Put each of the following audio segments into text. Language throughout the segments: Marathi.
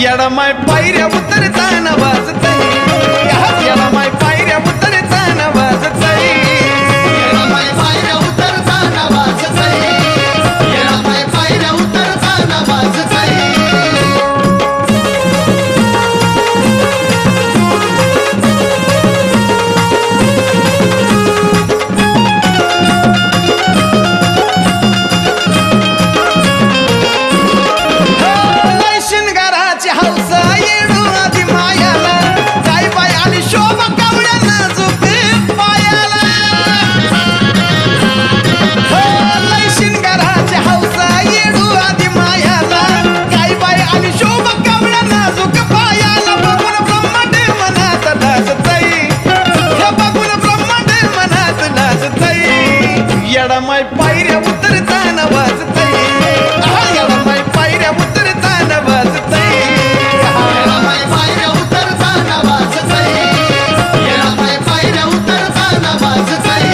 येडमाय पायऱ्या उतरताना वाजतय, येडमाय पायऱ्या उतरताना वाजतय, येडमाय पायऱ्या उतरताना वाजतय, येडमाय पायऱ्या उतरताना वाजतय. लय शिनगाराची हौस येडू आधी मायाला, काय बाय आली शोभा कावळ्या नाजूक पायाला. लय शिनगाराची हौस येडू आधी मायाला, काय बाय आली शोभा कावळ्या नाजूक पायाला. बघून ब्रह्मांड मनात लाजतय, हे बघून ब्रह्मांड मनात लाजतय. येडमाय पायऱ्या उतरताना वाजतय, येडमाय पायऱ्या उतरताना वाजतय. येडमाय पायऱ्या उतरताना वाजतय, येडमाय पायऱ्या उतरताना वाजतय.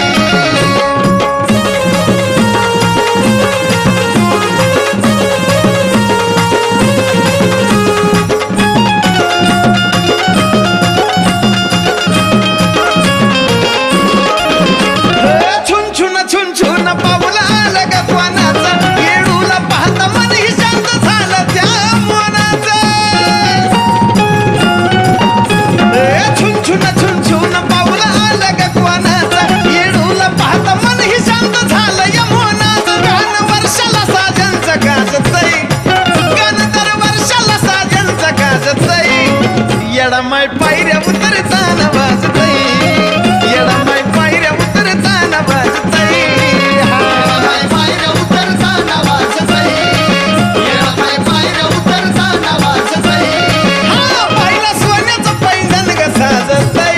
छुन छुन छुन छुन पाऊल आलं ग कोणाचा, येडूला पाहता मन ही शांत झालं त्या मनाचं. छुन छुन छुन छुन पाऊल आलं ग कोणाचा, येडूला पाहता मन ही शांत झालं या मनाचं. गाणं वर्षाला साजनचं गाजतय, गाणं तर वर्षाला साजनचं गाजतय. येडमाय पायऱ्या उतरताना वाजतय, येडमाय पायऱ्या उतरताना वाजतय. येडमाय पायऱ्या उतरताना वाजतय, येडमाय पायऱ्या उतरताना वाजतय. हा बाईला सोन्याचं पैंजण ग साजतय,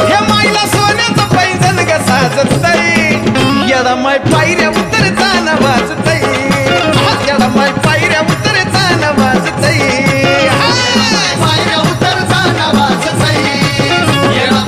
हे माईला सोन्याचं पैंजण ग साजतय. येडमाय पायऱ्या उतरताना वाजतय, येडमाय पायऱ्या उतरताना वाजतय. येडमाय पायऱ्या उतरताना वाजतय, येडमाय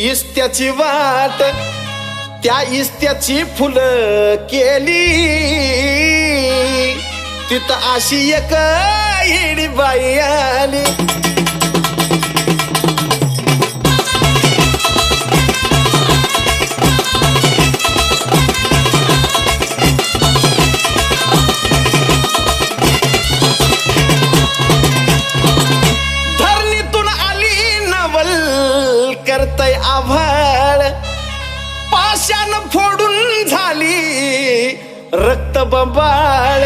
इस्त्याची वाट त्या इस्त्याची फुलं केली तिथं अशी एक येडी बाई आली धरणीतून आली नवल करतय आभाळ पाशान फोडून झाली रक्त बंबाळ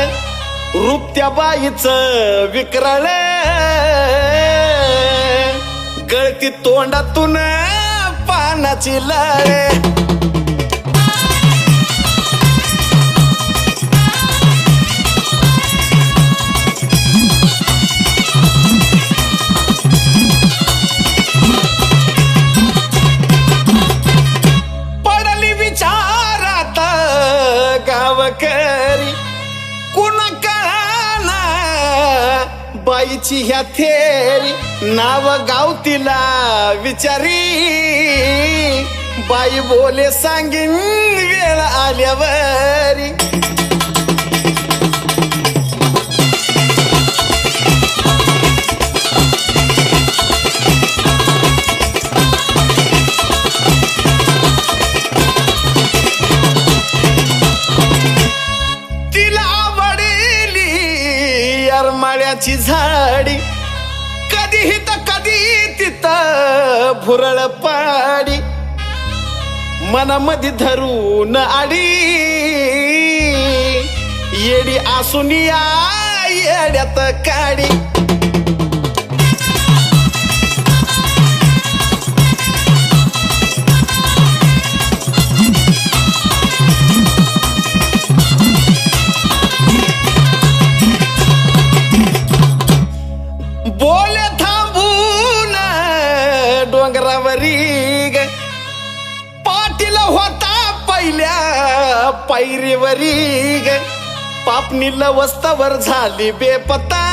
रूप त्या बाईचं विक्राळ गळती तोंडातून पानाची लाळ पडली विचारात गावकरी कुणा कळाना बाईची ह्या थेरी नाव गाव तिला विचारी बाई बोले सांगीन वेळ आल्यावरी माळ्याची झाडी कधीही तर कधी तिथं भुरळ पाडी मनामध्ये धरून आडी येडी आसून या येड्यात काडी बोले थांबून डोंगरावरी ग पाटील होता पहिल्या पायरीवरी ग पापणी लवस्तावर झाली बेपता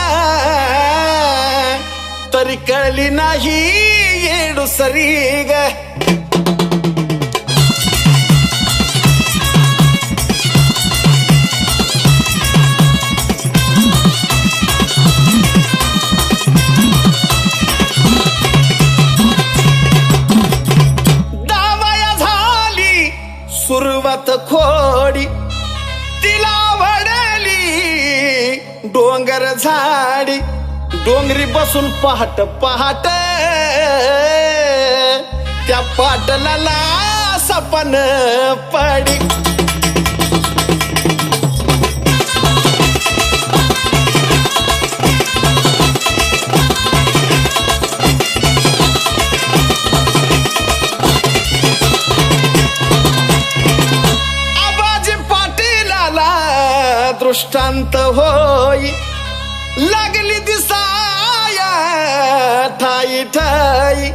तरी कळली नाही येडुसरी ग सुरुवात खोडी तिला वडली डोंगर झाडी डोंगरी बसून पहाट पहाट त्या पाटलाला सपन पडी दृष्टांत होई लागली दिसाया ठाई ठाई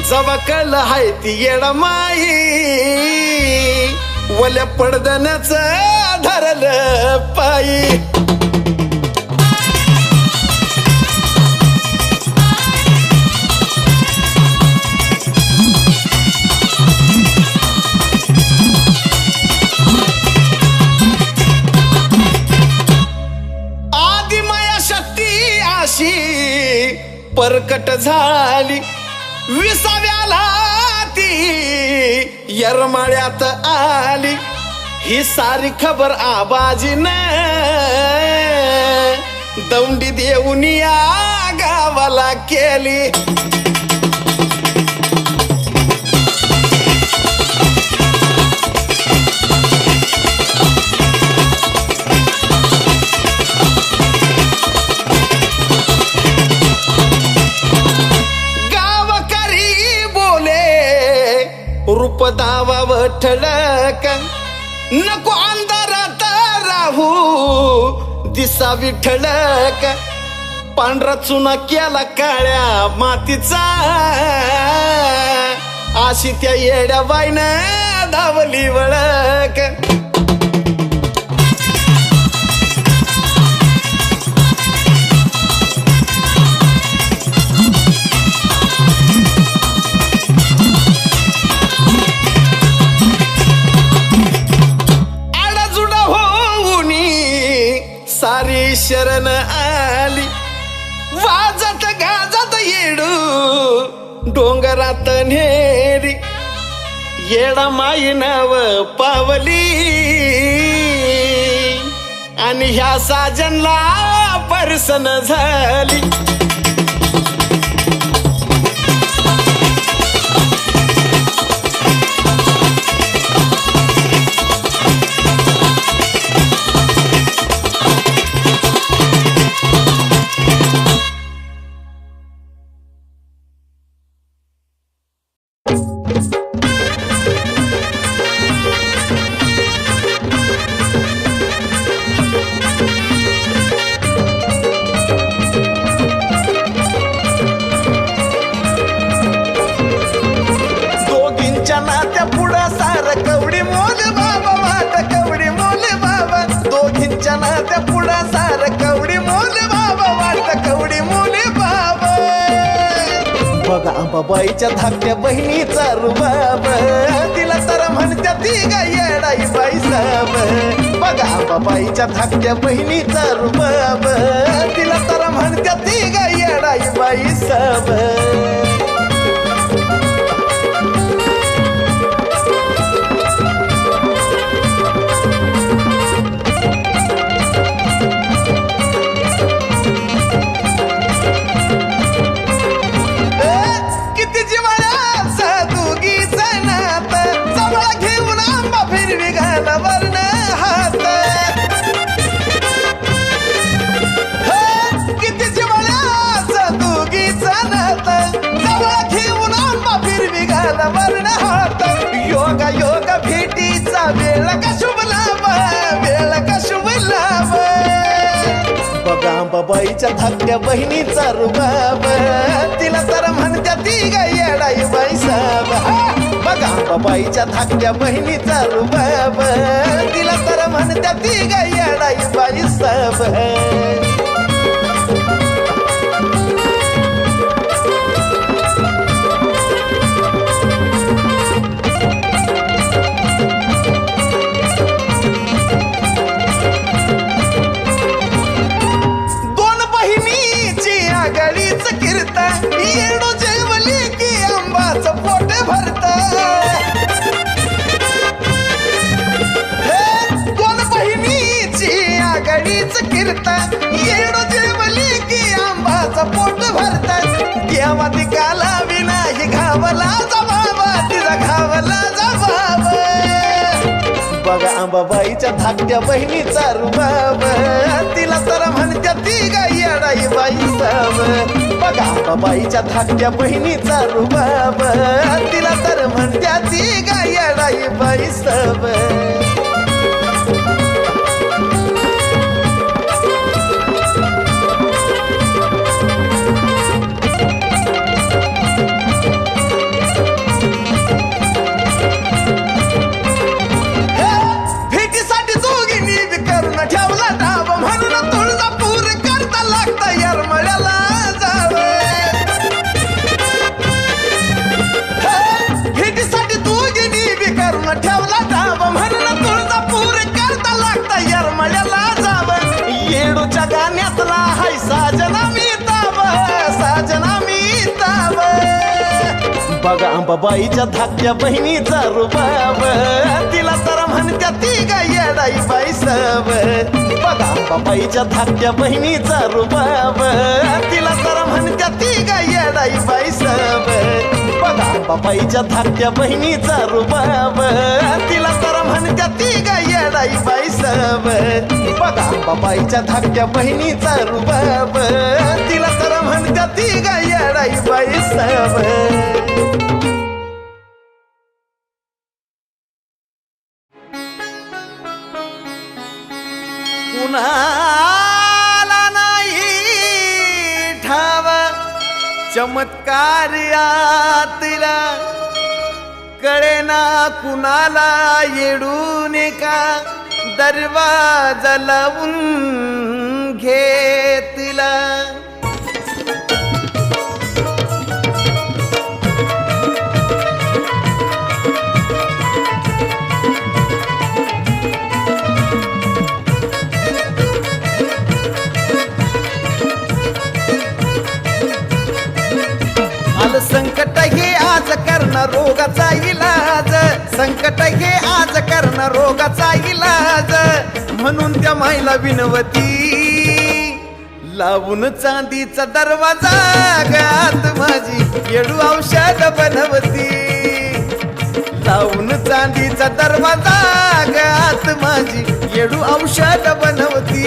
जवकल हाय ती येडमाई वल्या पडदण्याच धरलं पायी परकट झाली विसाव्याला ती यरमाळ्यात आली ही सारी खबर आबाजीनं दौंडी देऊन या गावाला केली रूप दावा ठळक नको अंधारात राहू दिसावी ठळक पांढरा चुना केला काळ्या मातीचा अशी त्या येड्या बाईनं धावली वळक सारी शरण आली वाजत गाजत येडू डोंगरात नेरी येडा माई नाव पावली आणि ह्या साजनला परसन झाली बाईच्या धाकट्या बहिणीचा रुबाब तिला तर म्हणत्या ती गाय येडाई बाई साब बघा बाईच्या धाकट्या बहिणीचा रुबाब तिला तर म्हणत्या ती गाय येडाई बाई साब योगा योगा भेटीचा वेळ का शुभ लाभ वेळ का शुभ लाभ बघा बाईच्या धाकट्या बहिणीचा रुबाब तिला तर म्हणत्या ती गाय येडाई बाई साब बघा बाईच्या धाकट्या बहिणीचा रुबाब तिला तर म्हणत्या ती गाय येडाई बाई साब येडो जेवली की आंबाचं पोट भरत दोन बहिणीची आघाडीच कीर्तन येडो जेवली की आंबाचं पोट भरत देवा दिकाला विनाही घावला जबाब तिला घावला जबाब बघा आंबाबाईच्या धाकट्या बहिणीचा रुबाब तिला तर म्हणत्या ती गाय येडाई बाई साब बघा बाईच्या धाकट्या बहिणीचा रुबाब तिला तर म्हणत्या ती गाय येडाई बाई साब ठेवला डाब म्हणून तुळजापूर करता लागता यरमळ्याला जाव येडूच्या गाण्यातला हाय साजना मी ताब साजना मी ताब बघा आंबाबाईच्या धाकट्या बहिणीचा रुबाब तिला तर म्हणत्या ती गाय येडाई बाई साब बघा आंबाबाईच्या धाकट्या बहिणीचा रुबाब तिला तर म्हणत्या ती गाय येडाई बाई साब बघा बाईच्या धाकट्या बहिणीचा रुबाब तिला तर म्हणत्या ती गाय येडाई बाई साब बघा बाईच्या धाकट्या बहिणीचा रुबाब तिला तर म्हणत्या ती गाय येडाई बाई साब कुणाला नाही ठाव चमत्कार यातला कळेना कुणाला येडून का दरवाजा लावून घेतला करणार रोगाचा इलाज, संकट घे आज करणार रोगाचा इलाज. म्हणून त्या माईला विनवती, लावून चांदीचा दरवाजा गात माझी येडू औषध बनवती. लावून चांदीचा दरवाजा गात माझी येडू औषध बनवती.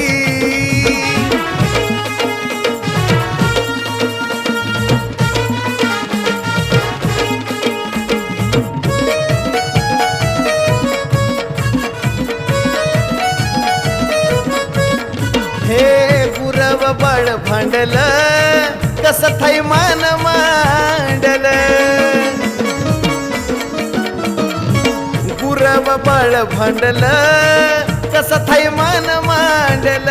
हे गुरव बळ भांडल कस थैमान मांडल. गुरव बळ भांडल कस थैमान मांडल.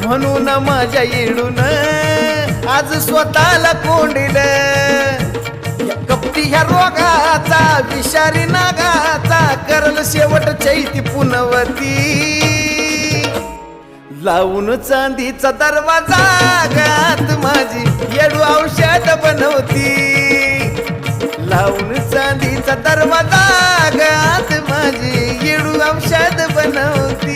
म्हणून माझ्या येडून आज स्वतःला कोंडिल. कपटी ह्या रोगाचा विषारी नागाचा करल शेवट चैती पुनवती. लावून चांदीचा दरवाजा गात माझी येडू औषध बनवती. लावून चांदीचा दरवाजा गात माझी येडू औषध बनवती.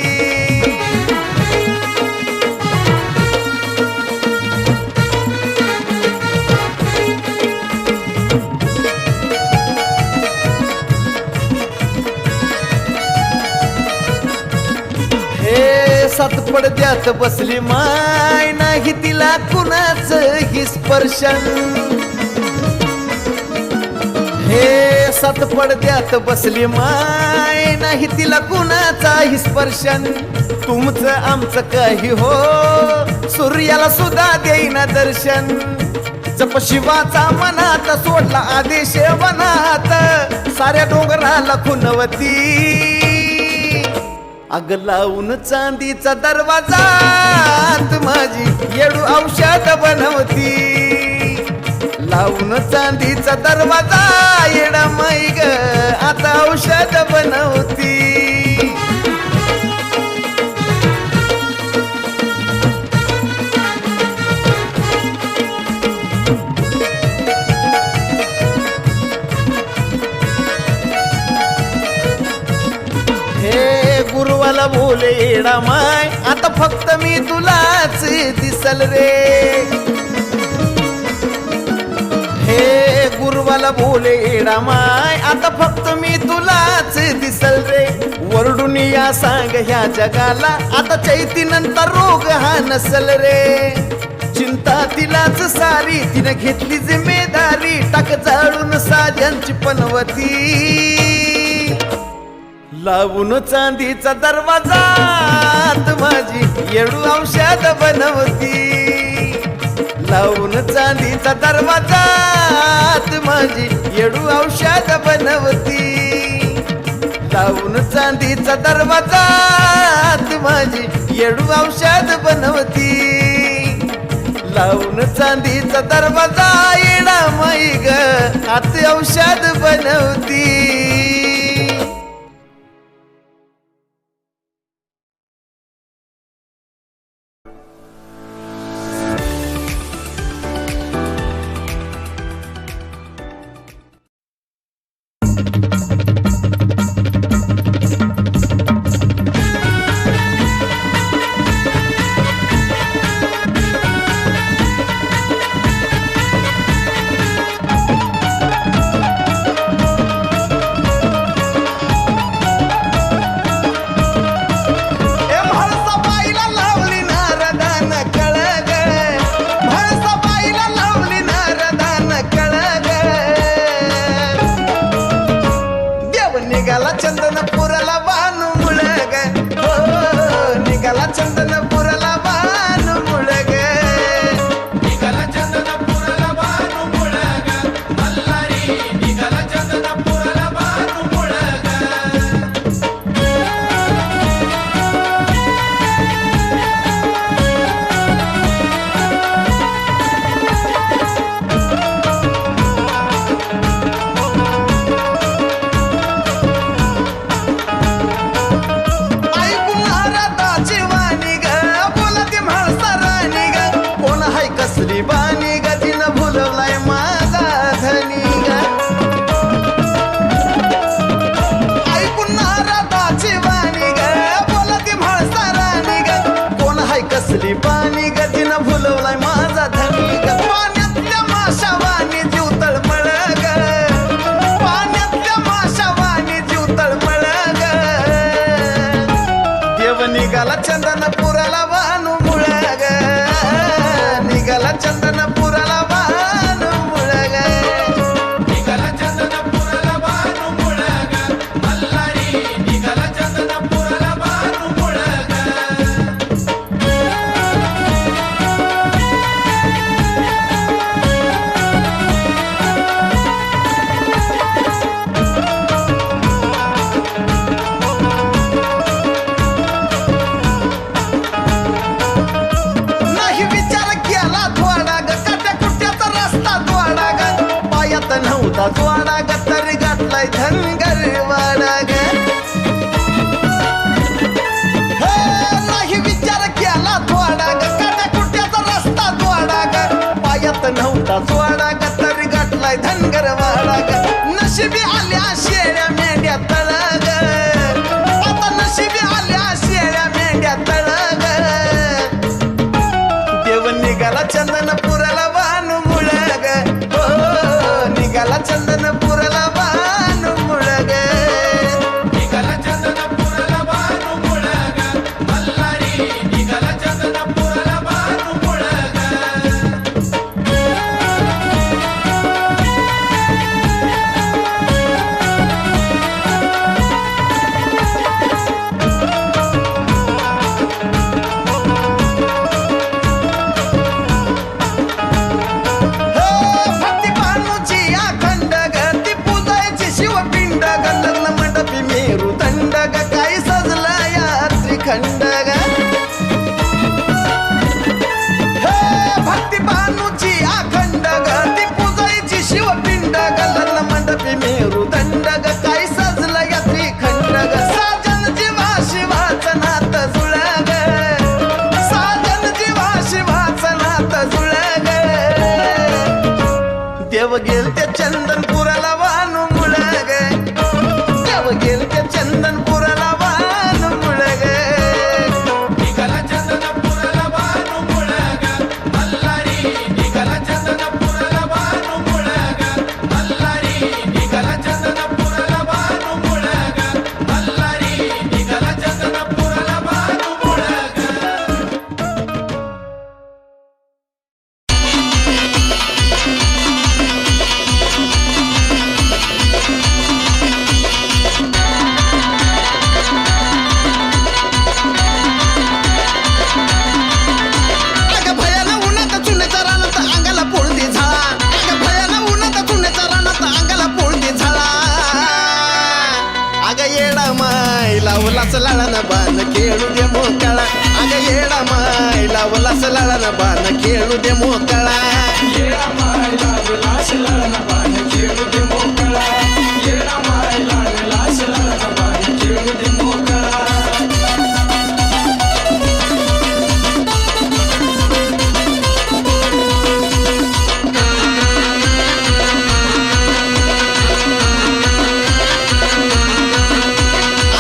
सात पडद्यात बसली माय नाही तिला कुणाच हि स्पर्शन. हे सात पडद्यात बसली माय नाही तिला कुणाचा हि स्पर्शन. तुमचं आमचं काही हो सूर्याला सुद्धा देईना दर्शन. जप शिवाचा मनात सोडला आदेश वनात साऱ्या डोंगराला खुनवती. अग लावून चांदीचा दरवाजात माझी येडू औषध बनवती. लावून चांदीचा दरवाजा येडा माई ग आता औषध बनवती. गुरुवाला बोले येडा माय आता फक्त मी तुलाच दिसल रे. हे गुरुवाला बोले येडा माय आता फक्त मी तुलाच दिसल रे. वरडून या सांग ह्या जगाला आता चैती नंतर रोग हा नसल रे. चिंता तिलाच सारी तिने घेतली जिम्मेदारी टाक जाळून साध्यांची पनवती. लावून चांदीचा दरवाजात माझी येडू औषध बनवती. लावून चांदीचा दरवाजात माझी येडू औषध बनवती. लावून चांदीचा दरवाजात माझी येडू औषध बनवती. लावून चांदीचा दरवाजा येडा माई ग आत औषध बनवती. निघाला चंदनपुराला बानू मुळग हो. निघाला चंदनपुराला बानू मुळग. निघाला चंदनपुराला बानू मुळग. मल्हारी निघाला चंदनपुराला बानू मुळग. ऐकून नारदाची वाणी निघाला चंदनपुराला वानू मुळ ग निघाला चंदनपुराला वानू मुळ ग निघाला चंदनपुराला बानू मुळ ग मल्हारी निघाला चंदनपुराला बानू मुळ ग नाही विचार केला थोडा ग काट्या कुट्याचा रस्ता थोडा ग पायात नव्हता जोडा ग तरी घातलाय धनगर वाडा ग हे, नाही विचार केला थोडा ग काट्या कुट्याचा रस्ता थोडा ग पायात नव्हता जोडा ग तरी घातलाय धनगर वाडा ग नशिबी आल्या शेळ्या मेंढ्या तळग आता नशिबी आल्या शेळ्या मेंढ्या तळग देव निघाला चंदनपुराला वानू मुळ ग हो निघाला चंदनपुराला वानू मुळ ग निघाला चंदनपुराला बानू मुळ ग मल्हारी निघाला चंदनपुराला बानू मुळ ग हो भक्ती भानूची अखंड ग ती पूजायची शिवपिंड ग लग्न मंडपी मेरू दंड ग काही सजला या त्रिखंड ग हे भक्ती भानूची अखंड ग ती पूजायची शिवपिंड ग लग्न मंडपी मेरू दंड ग काही सजला या त्रिखंड ग साजन जीवा शिवाचं नात जुळ ग साजन जीवा शिवाचं नात जुळ ग देव गेल ते चंदनपुराला वानू मुळ ग देव गेल ते चंदनपुराला वानू मुळ ग निघाला चंदनपुराला बानू मुळ ग मल्हारी निघाला चंदनपुराला बानू मुळ ग मल्हारी निघाला चंदनपुराला बानू मुळ ग मल्हारी निघाला चंदनपुराला बानू मुळ ग अगं भयाला उन्हात चुन्याच्या रानात अंगाला पोळती झाला अगं भयाला उन्हात चुन्याच्या रानात अंगाला पोळती झाला अगं येडा माय लावलाच लाळान बाण खेळू दे मोकळा अगं येडा माय लावलाच लाळान बाण खेळू दे मोकळा येडा माय लागला शिलान बाण खेळू दे मोकळा येडा माय लागला शिलान बाण खेळू दे मोकळा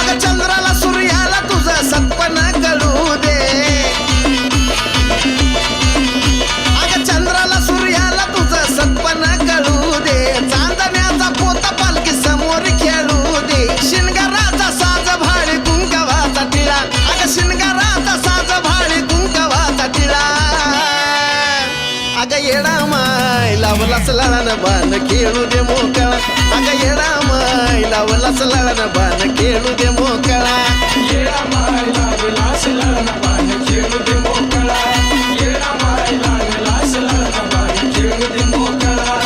अगं चंद्राला सूर्याला तुझं सत्पन कळू दे अगं चंद्राला सूर्याला तुझं सत्पन कळू दे चांदण्याचा पोता पालखी समोर खेळू दे शिनगाराचा साज भाडी कुंकवाचा टिळा अगं शिनगाराचा साज भाडी कुंकवाचा टिळा अगं येडा माय लावलाच लाळान बाण खेळू दे मोकळा अगं येडा माय लावलाच लाळान बाण खेळू दे मोकळा येडा माय लागला शिलान बाण खेळू दे मोकळा येडा माय लागला शिलान बाण खेळू दे मोकळा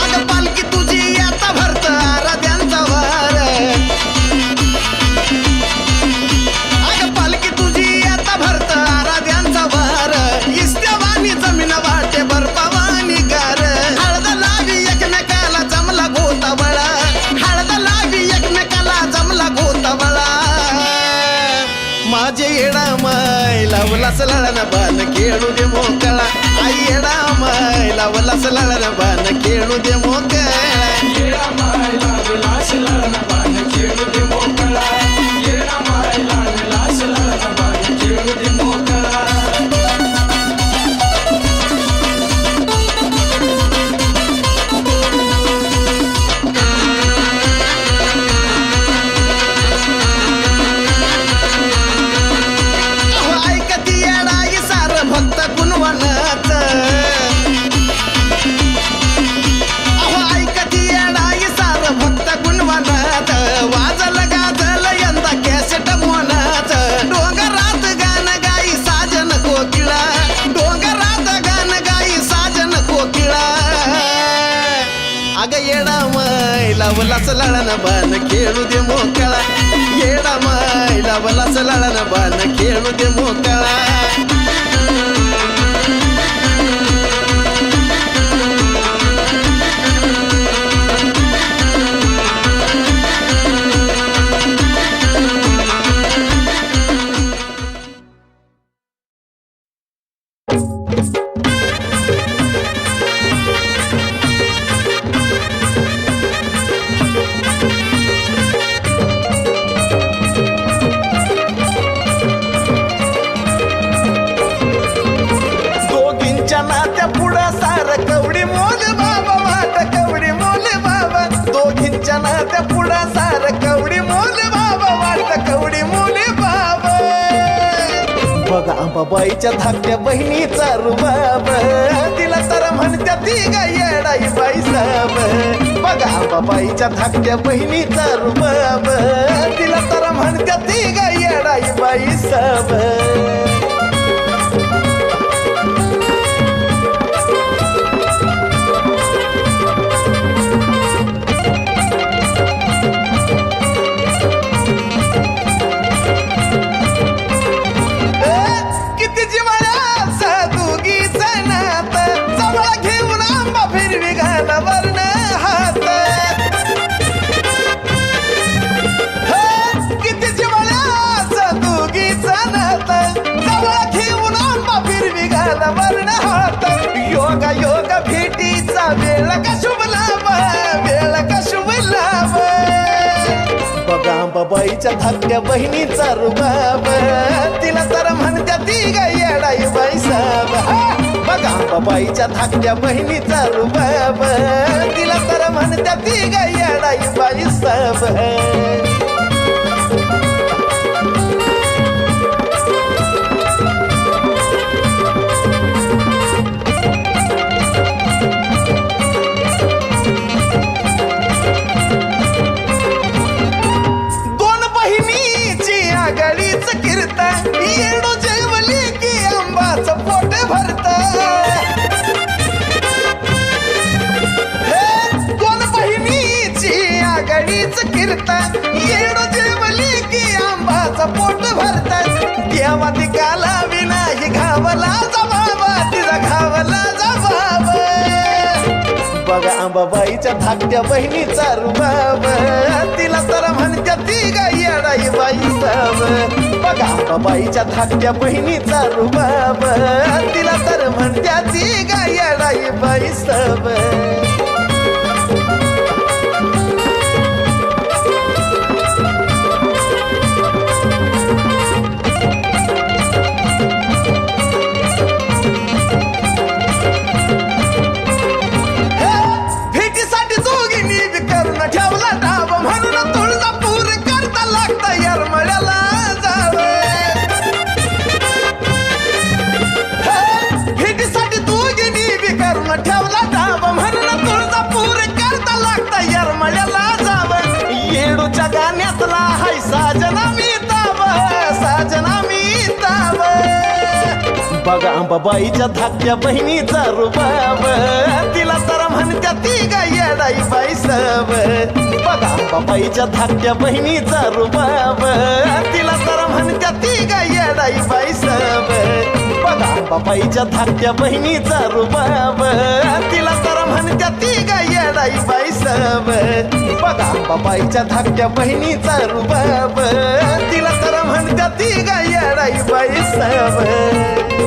अगं पालखी तुझी आता भरत आराध्यांचा वार अगं पालखी तुझी आता भरत आराध्यांचा वार इस्त्यावानी जमीन वाटे बर्फावानी गार हळद लावी एकमेकाला जमला गोतावळा हळद लावी एकमेकाला जमला गोतावळा माझे येडा माय लावलाच लाळान बाण खेळू दे मोकळा आई येडा माय लावलाच लाळान बाण खेळू दे मोकळा येडा माय लागला शिलान बाण खेळू दे मोकळा येडा माय लागला शिलान बाण खेळू दे मोकळा लावलाच लळण बाण खेळू दे मोकळा येडा माय लावलाच लळण बाण खेळू दे मोकळा नात्या पुढं सार कवडी मोल बाबा वाट कवडी मोल बाबा दोघींच्या नात्या पुढं सार कवडी मोल बाबा वाट कवडी मोल बाबा बघा अंबाबाईच्या धाकट्या बहिणीचा रुबाब तिला तर म्हणत्या ती गा येडाई बाई साब बघा अंबाबाईच्या धाकट्या बहिणीचा रुबाब तिला तर म्हणत्या ती गा येडाई बाई साब योगा योगा भेटीचा वेळ का शुभ लाभ वेळ का शुभ लाभ बघा अंबाबाईच्या धाकट्या बहिणीचा रुबाब तिला तर म्हणत्या ती गा येडाई बाई साब बघा अंबाबाईच्या धाकट्या बहिणीचा रुबाब तिला तर म्हणत्या ती गा येडाई बाई साब येडो जेवली की आंबाचं पोट भरत दोन बहिणीची आघाडीच कीर्तन येडो जेवली की आंबाचं पोट भरत देवा ती काला विनाही घावला जबाब तिचा घावला जबाब बघा अंबाबाईच्या धाकट्या बहिणीचा रुबाब तिला तर म्हणत्या ती गा येडाई बाई साब बघा अंबाबाईच्या धाकट्या बहिणीचा रुबाब तिला तर म्हणत्या ती गा येडाई बाई साब ठेवला डाब म्हणून तुळजापूर करता लागता यरमळ्याला जाव येडूच्या गाण्यातला हाय साजना मी ताब साजना मी ताब बघा अंबाबाईच्या धाकट्या बहिणीचा रुबाब तिला तर म्हणत्या ती गा येडाई बाई साब बघा अंबाबाईच्या धाकट्या बहिणीचा रुबाब तिला तर म्हणत्या ती गा येडाई बाई साब बघा अंबाबाईच्या धाकट्या बहिणीचा रुबाब तिला तर म्हणत्या ती गा येडाई बाई साब बघा अंबाबाईच्या धाकट्या बहिणीचा रुबाब तिला तर म्हणत्या ती गा येडाई बाई साब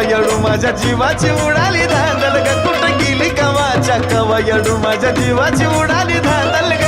कवयडू माझ्या जीवाची उडाली धांदल ग कुठं गेली कवाच्या कवयडू माझ्या जीवाची उडाली धांदल ग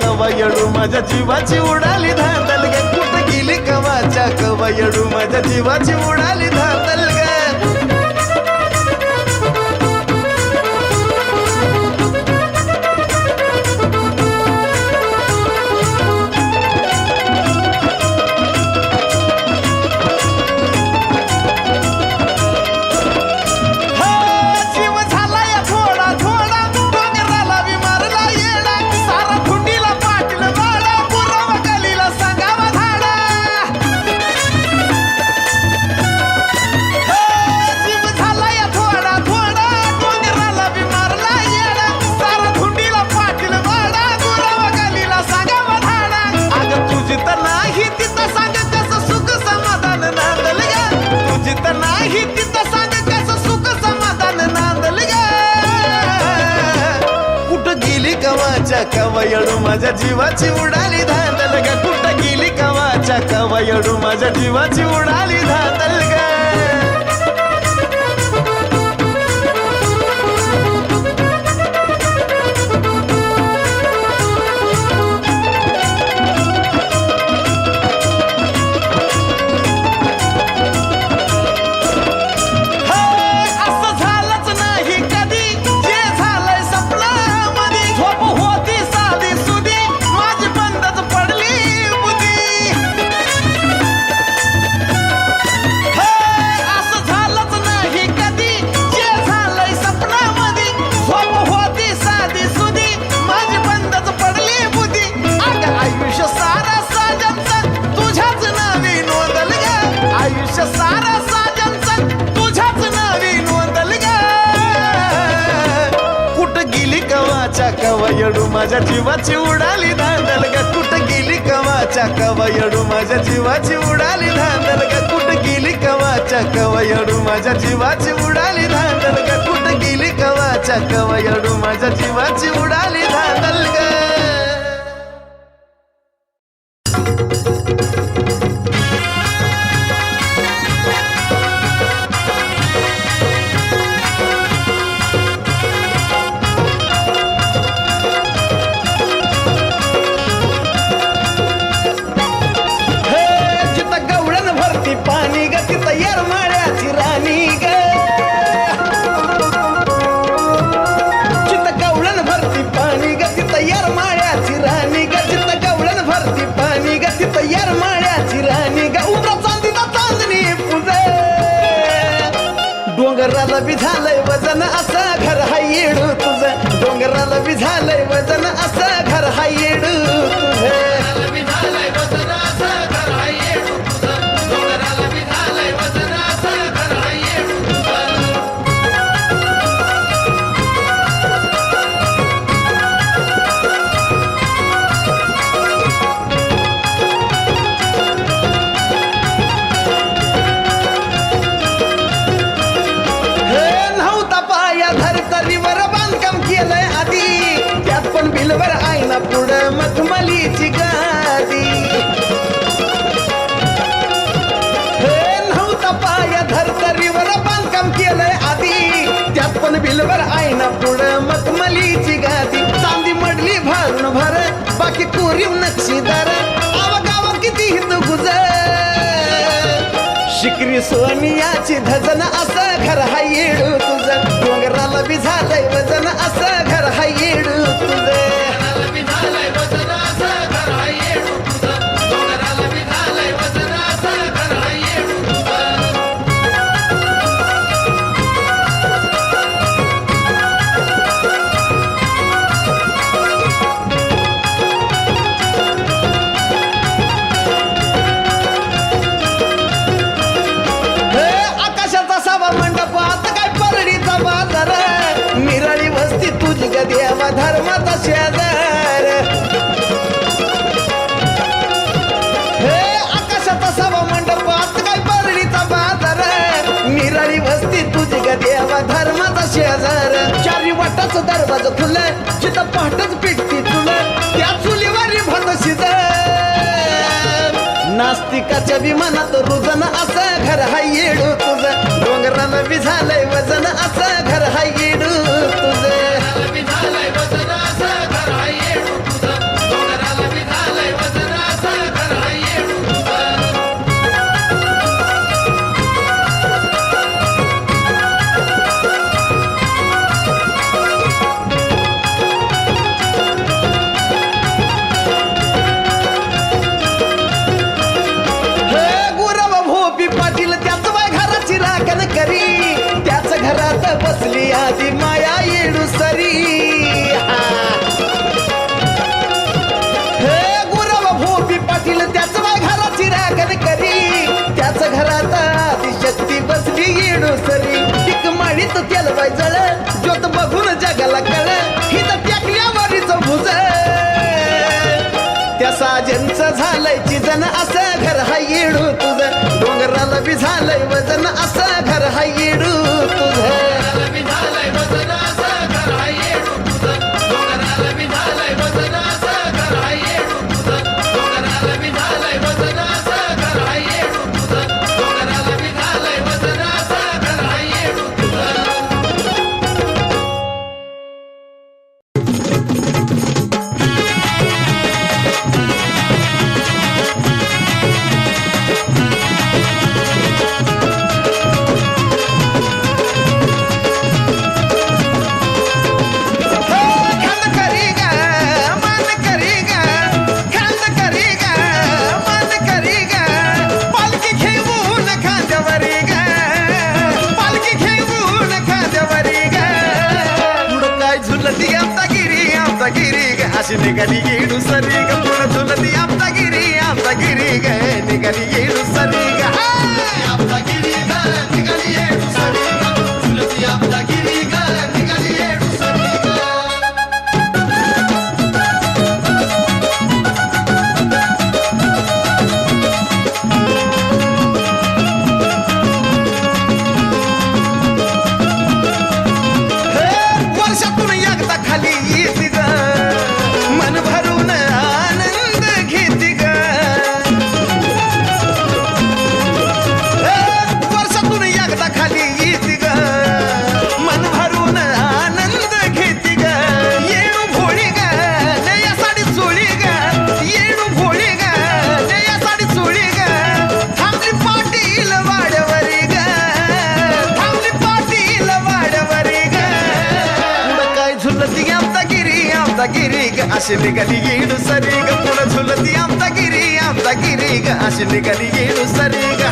कवायडू माझ्या जीवाची उडाली धांदल ग कुठं गेली कवाच्या कवायडू माझ्या जीवाची उडाली धांदल ग कवायडू माझ्या जीवाची उडाली धांदल ग कुठं गेली कवाच्या कवायडू माझ्या जीवाची उडाली धांदल ग कवायडू माझ्या जीवाची उडाली धांदल ग कुठं गेली कवाच्या कवायडू माझ्या जीवाची उडाली धांदल ग कुठं गेली कवाच्या कवायडू माझ्या जीवाची उडाली धांदल ग कुठं गेली कवाच्या कवायडू माझ्या जीवाची उडाली धांदल ग डोंगराला बी झालंय वजन असं घर हाय येडू तुझं डोंगराला बी झालंय वजन असं घर हाय येडू तुझं बिलवर आईना पुढं मखमलीची गादी हे नव्हता पाया धरतरीवर बांधकाम केलंय आधी त्यात पण बिलवर आईना पुढं मखमलीची गादी चांदी मडली भरून भर बाकी कोरीव नक्षीदार आवागावा किती हित गुजर शिकरी सोनियाची धजन असं घर हाय येडू तुझं डोंगराला बी झालंय वजन असं घर हाय येडू तुझं तुझी ग देवा धर्माचा शेजार हे आकाशाचा सभा मंडप आता काय परडीचा बाजार निराळी वस्ती तुझी ग देवा धर्माचा शेजार चारी वाटाचं दरवाज खुलं जिथं पहाटच पिटती तुला त्या चुलीवारी भात शिज नास्तिकाच्या विमानात रुजन असं घर हाय येडू तुझं डोंगराला बी झालंय वजन असं घर हाय येडू तुझं झालंय वजन असं घर हाय येडू तुझं केलं बाई जळ ज्योत बघून जगाला कळ हिथं टेकल्यावरीच भुज त्या साजनचं झालंय चिजन असं घर हाय येडू तुझं डोंगराला बी झालंय वजन असं घर हाय येडू तुझं अशी निघाली येडू सरी ग पुढं झुलती आमचा गिरी ग निघाली येडू सरी ग आपला गिरी ग निघाली येडू सरी ग झुलती आपला गिरी ग निघाली येडू सरी ग वर्षातून एकदा खाली येते ग मन भरून आनंद घेते ग वर्षातून एकदा खाली येते ग मन भरून आनंद घेते ग येणू भोळी ग नया साडी चोळी ग येणू भोळी ग नया साडी चोळी ग थांबली पाटील वाड्यावरी ग थांबली पाटील वाड्यावरी ग पुढं काय झुलती आमचा गिरी ग अशी निघाली येडू सरी ग पुढं झुलती आमचा गिरी ग अशी निघाली येडू सरी ग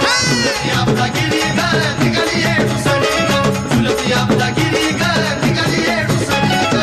आपला गिरी ग निघाली येडू सरी ग झुलती आपला गिरी ग निघाली येडू सरी ग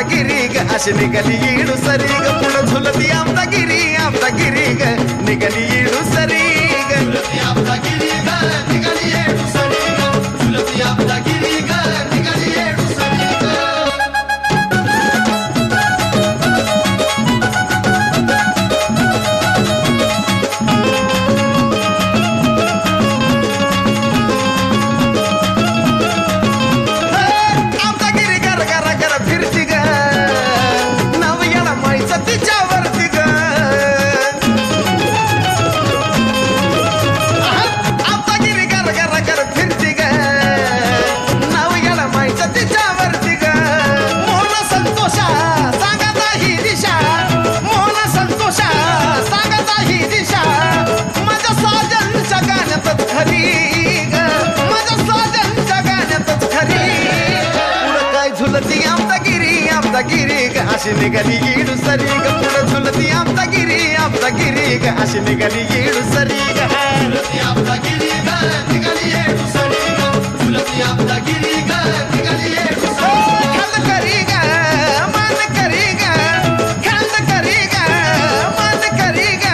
गिरी ग अशी निघाली येडू सरी ग पुढं झुलती आमचा गिरी ग निघाली येडू सरी ग झुलती आपला गिरी ग निघाली येडू सरी ग झुलती आपला गिरी ग निघाली येडू सरी ग आमचा गिरी गर गर गर फिरती ग नव याला माईचं तिच्यावरती ग आमचा गिरी गर गर गर फिरती ग नव याला माईचं तिच्यावरती ग मोहन संतोषा सांगाता ही दिशा मोहन संतोषा सांगाता ही दिशा माझ्या साजनच्या गाण्यातच खरी ग माझ्या साजनच्या गाण्यातच खरी पुढं काय झुलती आमचा गिरी ग अशी निघाली येडू सरी ग पुढं झुलती आमचा गिरी ग अशी निघाली येडू सरी ग झुलती आपला गिरी ग निघाली येडू सरी ग झुलती आपला गिरी ग निघाली येडू सरी ग खांद करी ग मान करी ग खांद करी ग मान करी ग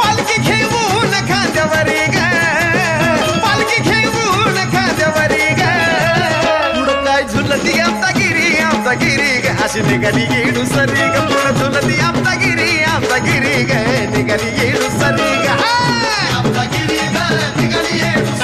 पालखी घेऊन खांद्यावरी ग पालखी घेऊन खांद्यावरी ग पुढं काय झुलती आमचा गिरी ग अशी निघाली येडू सरी ग पुढं झुलती आमचा गिरी ग निघाली येडू सरी ग आपला गिरी ग निघाली येडू